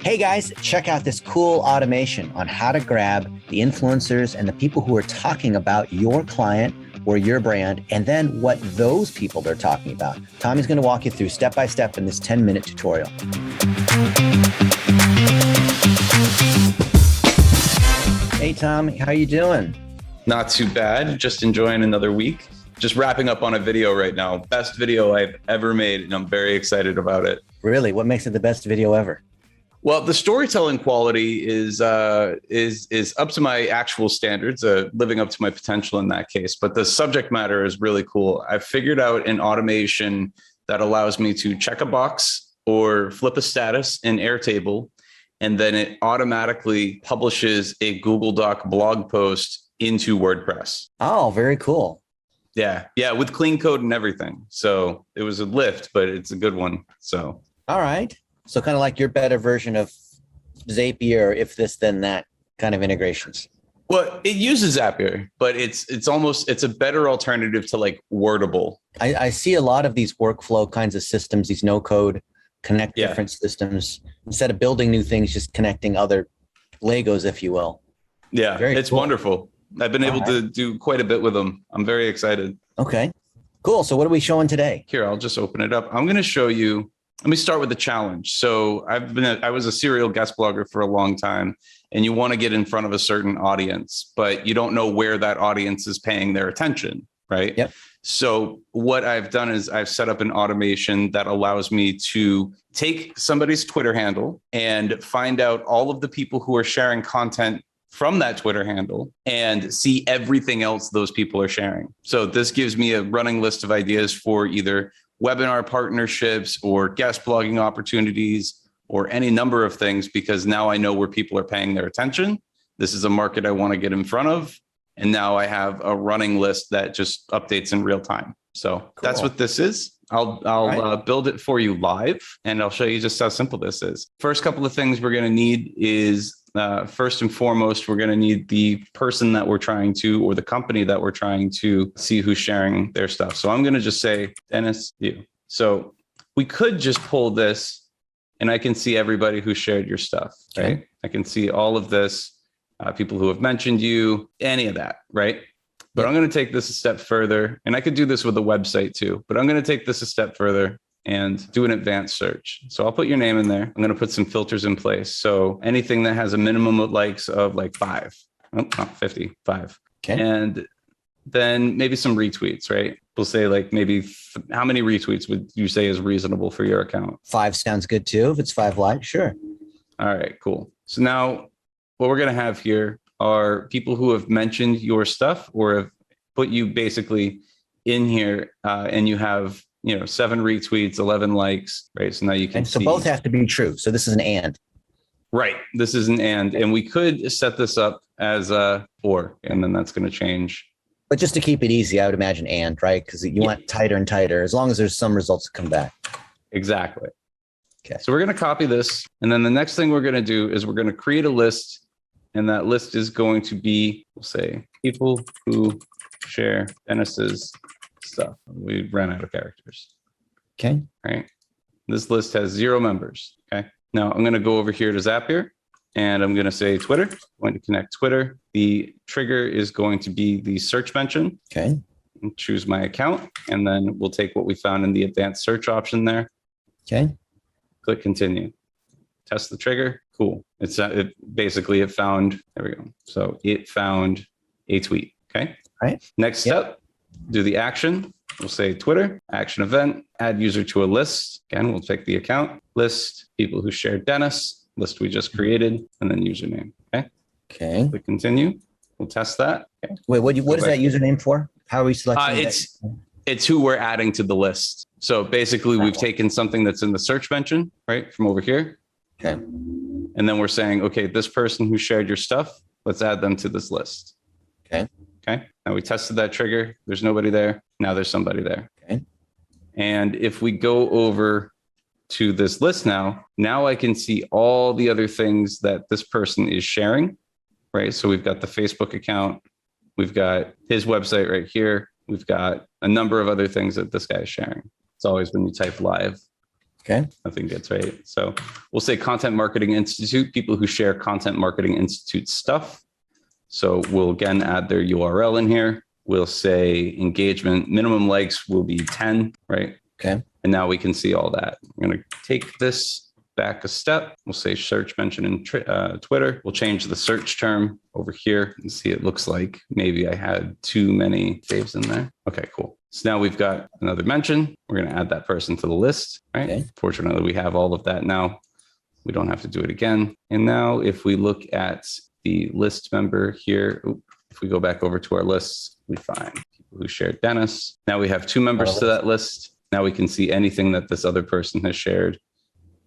Hey guys, check out this cool automation on how to grab the influencers and the people who are talking about your client or your brand, and then what those people are talking about. Tommy's going to walk you through step by step in this 10-minute tutorial. Hey Tom, how you doing? Not too bad. Just enjoying another week. Just wrapping up on a video right now. Best video I've ever made, and I'm very excited about it. Really? What makes it the best video ever? Well, the storytelling quality is up to my actual standards, living up to my potential in that case. But the subject matter is really cool. I've figured out an automation that allows me to check a box or flip a status in Airtable, and then it automatically publishes a Google Doc blog post into WordPress. Oh, very cool. Yeah, with clean code and everything. So it was a lift, but it's a good one. So all right. So kind of like your better version of Zapier, if this, then that kind of integrations. Well, it uses Zapier, but it's a better alternative to like Wordable. I see a lot of these workflow kinds of systems, these no code, connect different systems. Instead of building new things, just connecting other Legos, if you will. Yeah, it's cool. Wonderful. I've been able to do quite a bit with them. I'm very excited. Okay, cool. So what are we showing today? Here, I'll just open it up. I'm going to show you. Let me start with the challenge. So I was a serial guest blogger for a long time, and you want to get in front of a certain audience, but you don't know where that audience is paying their attention, right? Yep. So what I've done is I've set up an automation that allows me to take somebody's Twitter handle and find out all of the people who are sharing content from that Twitter handle and see everything else those people are sharing. So this gives me a running list of ideas for either webinar partnerships or guest blogging opportunities or any number of things, because now I know where people are paying their attention. This is a market I want to get in front of. And now I have a running list that just updates in real time. So That's what this is. I'll build it for you live, and I'll show you just how simple this is. First couple of things we're going to need is first and foremost, we're going to need the person that we're trying to, or the company that we're trying to see who's sharing their stuff. So I'm going to just say, Dennis, you. So we could just pull this and I can see everybody who shared your stuff, right? Okay. I can see all of this, people who have mentioned you, any of that, right? But I'm going to take this a step further, and I could do this with a website too, but I'm going to take this a step further and do an advanced search. So I'll put your name in there. I'm going to put some filters in place. So anything that has a minimum of likes of like 5, not 50, 5. Okay. And then maybe some retweets, right? We'll say like maybe how many retweets would you say is reasonable for your account? 5 sounds good too. If it's 5 likes, sure. All right, cool. So now what we're going to have here are people who have mentioned your stuff or have put you basically in here, and you have 7 retweets, 11 likes, right? So now you can see. So both have to be true. So this is an and. Right. This is an and we could set this up as a or, and then that's going to change. But just to keep it easy, I would imagine and, right? Because you want tighter and tighter, as long as there's some results that come back. Exactly. Okay. So we're going to copy this. And then the next thing we're going to do is we're going to create a list. And that list is going to be, we'll say, people who share Dennis's stuff. We ran out of characters. Okay. All right. This list has 0 members. Okay. Now I'm going to go over here to Zapier, and I'm going to say Twitter. I'm going to connect Twitter. The trigger is going to be the search mention. Okay. And choose my account, and then we'll take what we found in the advanced search option there. Okay. Click continue. Test the trigger. Cool. It found, there we go. So it found a tweet. Okay. All right. Next step, do the action. We'll say Twitter, action event, add user to a list. Again, we'll take the account, list, people who shared Dennis, list we just created, and then username. Okay. Okay. Click continue. We'll test that. Okay. Wait, what is that username for? How are we selecting It's who we're adding to the list. So basically we've taken something that's in the search mention, right, from over here. Okay. And then we're saying, okay, this person who shared your stuff, let's add them to this list. Okay. Okay. Now we tested that trigger. There's nobody there. Now there's somebody there. Okay. And if we go over to this list now I can see all the other things that this person is sharing, right? So we've got the Facebook account. We've got his website right here. We've got a number of other things that this guy is sharing. It's always when you type live. Okay. Nothing gets right. So we'll say Content Marketing Institute, people who share Content Marketing Institute stuff. So we'll again add their URL in here. We'll say engagement, minimum likes will be 10, right? Okay. And now we can see all that. I'm going to take this back a step. We'll say search mention in Twitter. We'll change the search term over here and see it looks like maybe I had too many saves in there. Okay, cool. So now we've got another mention. We're going to add that person to the list, right? Okay. Fortunately, we have all of that now. We don't have to do it again. And now if we look at the list member here, if we go back over to our lists, we find people who shared Dennis. Now we have 2 members to that list. Now we can see anything that this other person has shared.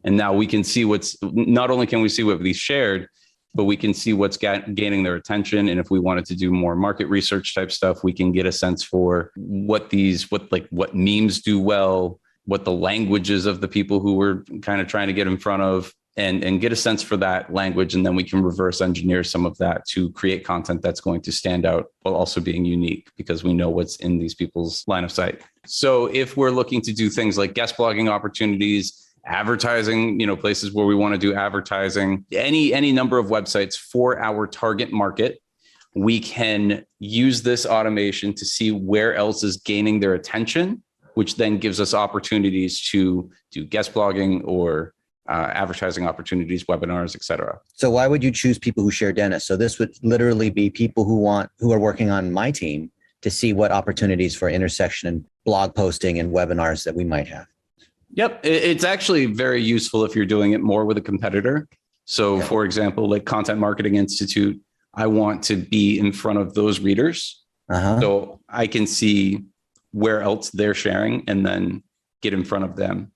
And now we can see not only can we see what we shared, but we can see what's gaining their attention. And if we wanted to do more market research type stuff, we can get a sense for what memes do well, what the languages of the people who we're kind of trying to get in front of, and get a sense for that language. And then we can reverse engineer some of that to create content that's going to stand out while also being unique because we know what's in these people's line of sight. So if we're looking to do things like guest blogging opportunities, advertising, places where we want to do advertising, any number of websites for our target market, we can use this automation to see where else is gaining their attention, which then gives us opportunities to do guest blogging or advertising opportunities, webinars, et cetera. So why would you choose people who share Dennis? So this would literally be people who are working on my team to see what opportunities for intersection and blog posting and webinars that we might have. Yep. It's actually very useful if you're doing it more with a competitor. So Okay. For example, like Content Marketing Institute, I want to be in front of those readers. So I can see where else they're sharing and then get in front of them.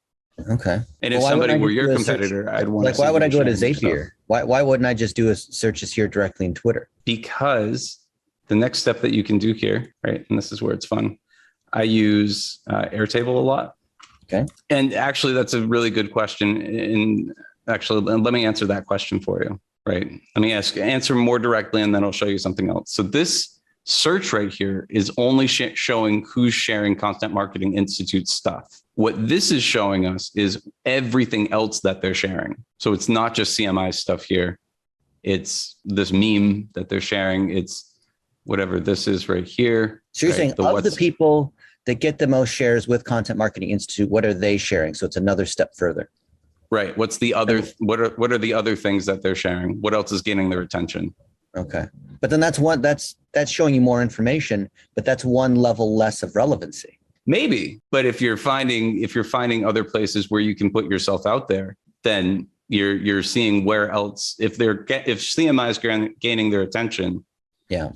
Okay. And if somebody were your competitor, I'd want to. Why would I go to Zapier? Why wouldn't I just do a searches here directly in Twitter? Because the next step that you can do here, right? And this is where it's fun. I use Airtable a lot. Okay. And actually, that's a really good question. And actually, let me answer that question for you, right? Let me answer more directly, and then I'll show you something else. So this search right here is only showing who's sharing Content Marketing Institute stuff. What this is showing us is everything else that they're sharing. So it's not just CMI stuff here. It's this meme that they're sharing. It's whatever this is right here. So you're right? saying of the people that get the most shares with Content Marketing Institute, what are they sharing? So it's another step further. Right. What's the other? What are the other things that they're sharing? What else is gaining their attention? Okay, but then that's showing you more information, but that's one level less of relevancy. Maybe, but if you're finding other places where you can put yourself out there, then you're seeing where else if CMI is gaining their attention. Yeah.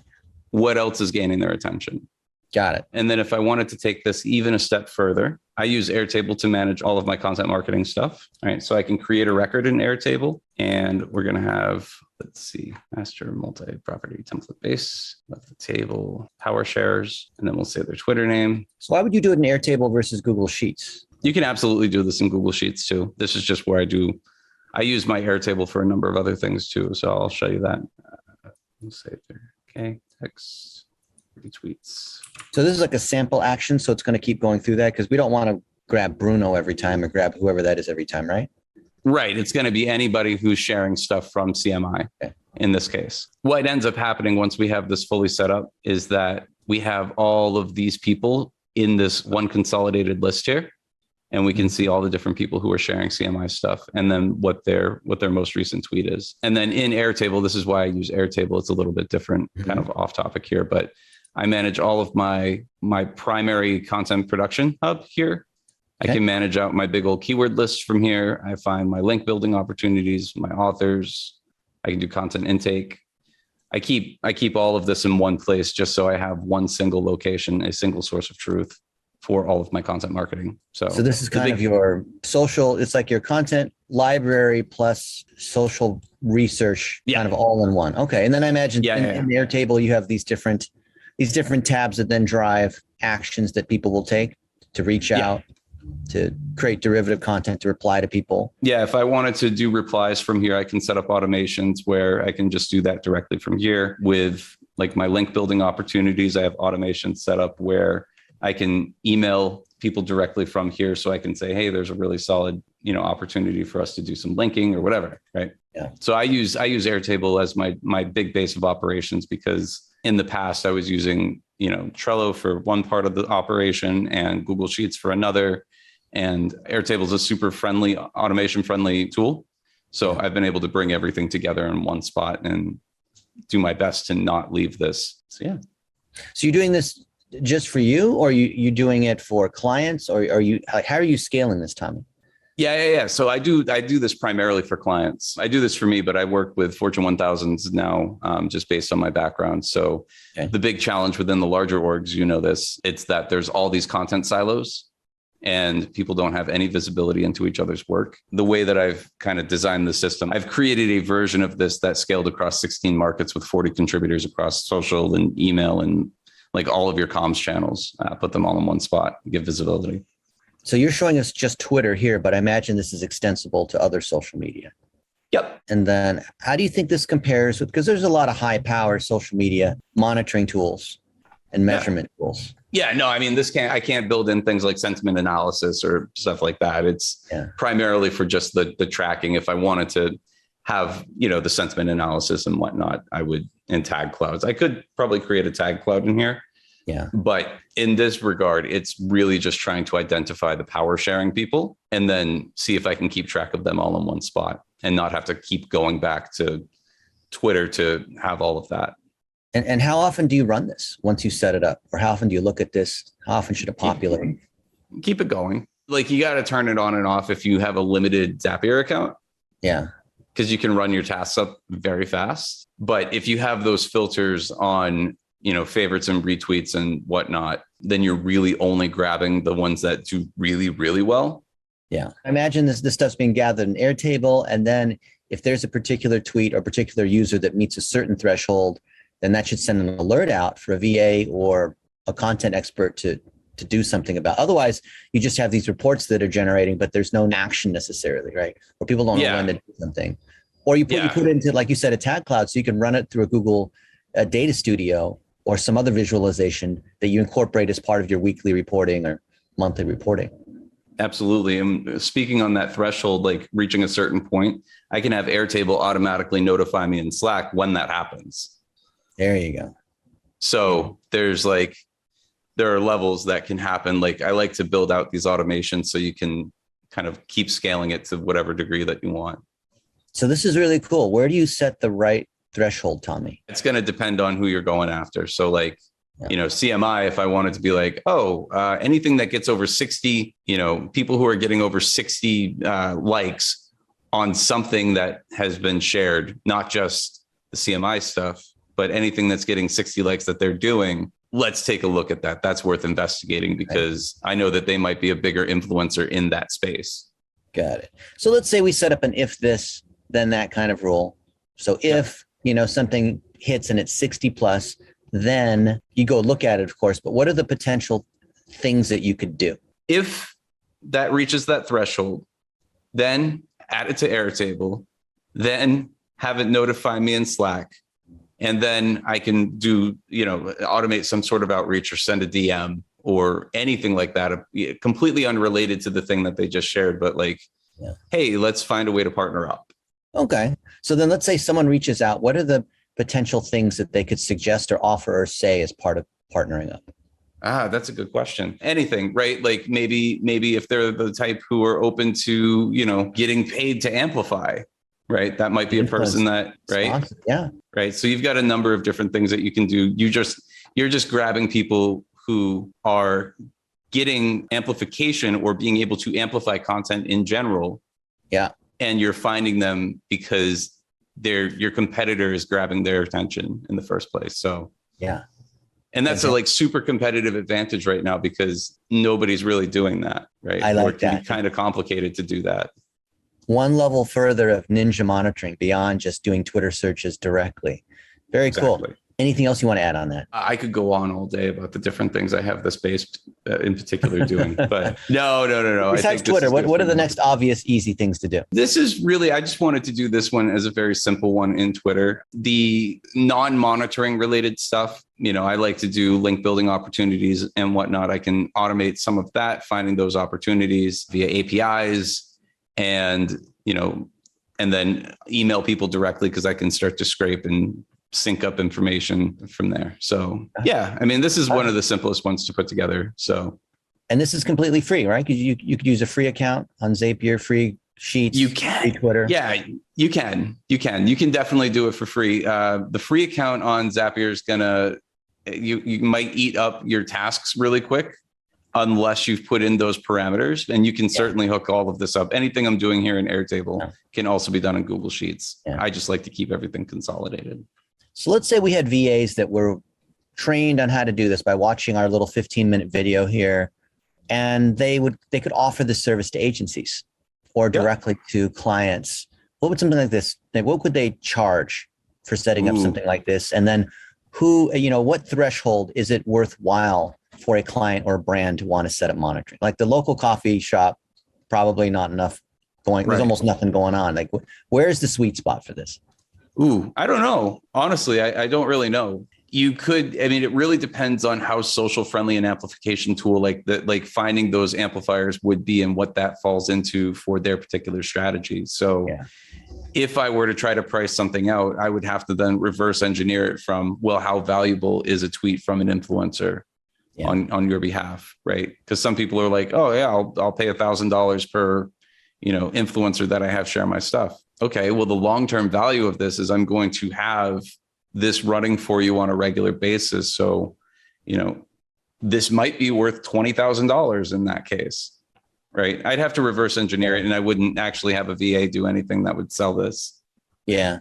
What else is gaining their attention? Got it. And then if I wanted to take this even a step further, I use Airtable to manage all of my content marketing stuff. All right. So I can create a record in Airtable, and we're going to have, let's see, master multi-property template base, left the table, power shares, and then we'll say their Twitter name. So why would you do it in Airtable versus Google Sheets? You can absolutely do this in Google Sheets too. This is just where I use my Airtable for a number of other things too. So I'll show you that. We'll say there. Okay. Text. Retweets. So this is like a sample action. So it's going to keep going through that because we don't want to grab Bruno every time or grab whoever that is every time, right? Right. It's going to be anybody who's sharing stuff from CMI in this case. What ends up happening once we have this fully set up is that we have all of these people in this one consolidated list here. And we can see all the different people who are sharing CMI stuff and then what their most recent tweet is. And then in Airtable, this is why I use Airtable. It's a little bit different, kind of off topic here, but I manage all of my primary content production hub here. Okay. I can manage out my big old keyword list from here. I find my link building opportunities, my authors. I can do content intake. I keep all of this in one place just so I have one single location, a single source of truth for all of my content marketing. So this is kind of your social, it's like your content library plus social research kind of all in one. Okay. And then I imagine in the Airtable, you have these different tabs that then drive actions that people will take to reach out, to create derivative content, to reply to people. Yeah. If I wanted to do replies from here, I can set up automations where I can just do that directly from here. With like my link building opportunities, I have automations set up where I can email people directly from here. So I can say, hey, there's a really solid opportunity for us to do some linking or whatever. Right. Yeah. So I use Airtable as my big base of operations, because in the past I was using, Trello for one part of the operation and Google Sheets for another. And Airtable is a super friendly, automation friendly tool. So I've been able to bring everything together in one spot and do my best to not leave this. So, yeah. So you're doing this just for you, or you doing it for clients, or how are you scaling this, Tommy? Yeah. So I do this primarily for clients. I do this for me, but I work with Fortune 1000s now, just based on my background. So The big challenge within the larger orgs, it's that there's all these content silos and people don't have any visibility into each other's work. The way that I've kind of designed the system, I've created a version of this that scaled across 16 markets with 40 contributors across social and email and like all of your comms channels, put them all in one spot, give visibility. So you're showing us just Twitter here, but I imagine this is extensible to other social media. Yep. And then how do you think this compares with, because there's a lot of high power social media monitoring tools and measurement tools. Yeah, no, I mean, I can't build in things like sentiment analysis or stuff like that. It's primarily for just the tracking. If I wanted to have, the sentiment analysis and whatnot, I would in tag clouds. I could probably create a tag cloud in here. Yeah. But in this regard, it's really just trying to identify the power sharing people and then see if I can keep track of them all in one spot and not have to keep going back to Twitter to have all of that. And how often do you run this once you set it up? Or how often do you look at this? How often should it populate? Keep it going. Like you got to turn it on and off if you have a limited Zapier account. Yeah. Because you can run your tasks up very fast. But if you have those filters on, favorites and retweets and whatnot, then you're really only grabbing the ones that do really, really well. Yeah. I imagine this stuff's being gathered in Airtable. And then if there's a particular tweet or particular user that meets a certain threshold, then that should send an alert out for a VA or a content expert to do something about. Otherwise, you just have these reports that are generating, but there's no action necessarily, right? Or people don't know when to do something. Or you put it into, like you said, a tag cloud, so you can run it through a Google Data Studio or some other visualization that you incorporate as part of your weekly reporting or monthly reporting. Absolutely. And speaking on that threshold, like reaching a certain point, I can have Airtable automatically notify me in Slack when that happens. There you go. So there are levels that can happen. Like I like to build out these automations so you can kind of keep scaling it to whatever degree that you want. So this is really cool. Where do you set the right threshold, Tommy? It's going to depend on who you're going after. So CMI, if I wanted to be like, anything that gets over 60, people who are getting over 60 likes on something that has been shared, not just the CMI stuff, but anything that's getting 60 likes that they're doing, let's take a look at that. That's worth investigating because I know that they might be a bigger influencer in that space. Got it. So let's say we set up an if this, then that kind of rule. So if, something hits and it's 60 plus, then you go look at it, of course, but what are the potential things that you could do? If that reaches that threshold, then add it to Airtable, then have it notify me in Slack. And then I can do, automate some sort of outreach or send a DM or anything like that, completely unrelated to the thing that they just shared. But hey, let's find a way to partner up. Okay. So then let's say someone reaches out. What are the potential things that they could suggest or offer or say as part of partnering up? That's a good question. Anything, right? Like maybe if they're the type who are open to, getting paid to amplify. Right. That might be a person that, right. Sponsor. Yeah. Right. So you've got a number of different things that you can do. You're just grabbing people who are getting amplification or being able to amplify content in general. Yeah. And you're finding them because your competitor is grabbing their attention in the first place. So, yeah. And that's a super competitive advantage right now because nobody's really doing that. Right. I like or it can that. be kind of complicated to do that. One level further of ninja monitoring beyond just doing Twitter searches directly. Very cool. Anything else you want to add on that? I could go on all day about the different things I have this space in particular doing, but no. Besides Twitter, what are the next obvious, easy things to do? This is really, I just wanted to do this one as a very simple one in Twitter. The non-monitoring related stuff, I like to do link building opportunities and whatnot. I can automate some of that, finding those opportunities via APIs. and, and then email people directly because I can start to scrape and sync up information from there. So yeah, I mean, this is one of the simplest ones to put together. So, and this is completely free, right? Because you could use a free account on Zapier, free Sheets. You can, free Twitter. Yeah, you can definitely do it for free. The free account on Zapier is you might eat up your tasks really quick unless you've put in those parameters, and you can certainly hook all of this up. Anything I'm doing here in Airtable can also be done in Google Sheets. I just like to keep everything consolidated. So let's say we had VAs that were trained on how to do this by watching our little 15-minute video here, and they could offer this service to agencies or directly to clients. What would something like this, what could they charge for setting up something like this? And then what threshold is it worthwhile for a client or a brand to want to set up monitoring? Like the local coffee shop, probably not enough going. There's almost nothing going on. Like, where's the sweet spot for this? I don't know. Honestly, I don't really know. You could, it really depends on how social friendly an amplification tool like finding those amplifiers would be and what that falls into for their particular strategy. So if I were to try to price something out, I would have to then reverse engineer it from, well, how valuable is a tweet from an influencer on your behalf, right? Because some people are like, oh yeah, I'll pay $1,000 per, influencer that I have share my stuff. Okay, well, the long-term value of this is I'm going to have this running for you on a regular basis. So, this might be worth $20,000 in that case, right? I'd have to reverse engineer it, and I wouldn't actually have a VA do anything that would sell this. Yeah.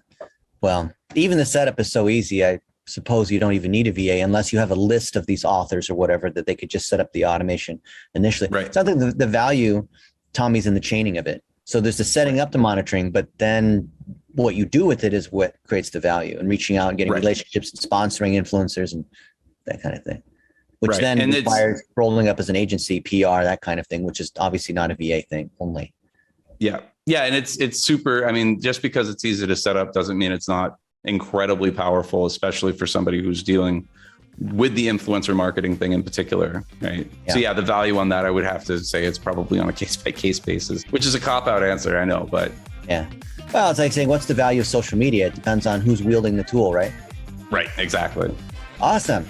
Well, even the setup is so easy. I suppose you don't even need a VA unless you have a list of these authors or whatever that they could just set up the automation initially. Right. So I think the value, Tommy's in the chaining of it. So there's the setting up the monitoring, but then what you do with it is what creates the value, and reaching out and getting relationships and sponsoring influencers and that kind of thing, which then requires rolling up as an agency, PR, that kind of thing, which is obviously not a VA thing only. Yeah. Yeah. And it's super, just because it's easy to set up doesn't mean it's not incredibly powerful, especially for somebody who's dealing with the influencer marketing thing in particular, right? Yeah. So the value on that, I would have to say it's probably on a case-by-case basis, which is a cop-out answer, I know, but. Yeah. Well, it's like saying, what's the value of social media? It depends on who's wielding the tool, right? Right, exactly. Awesome.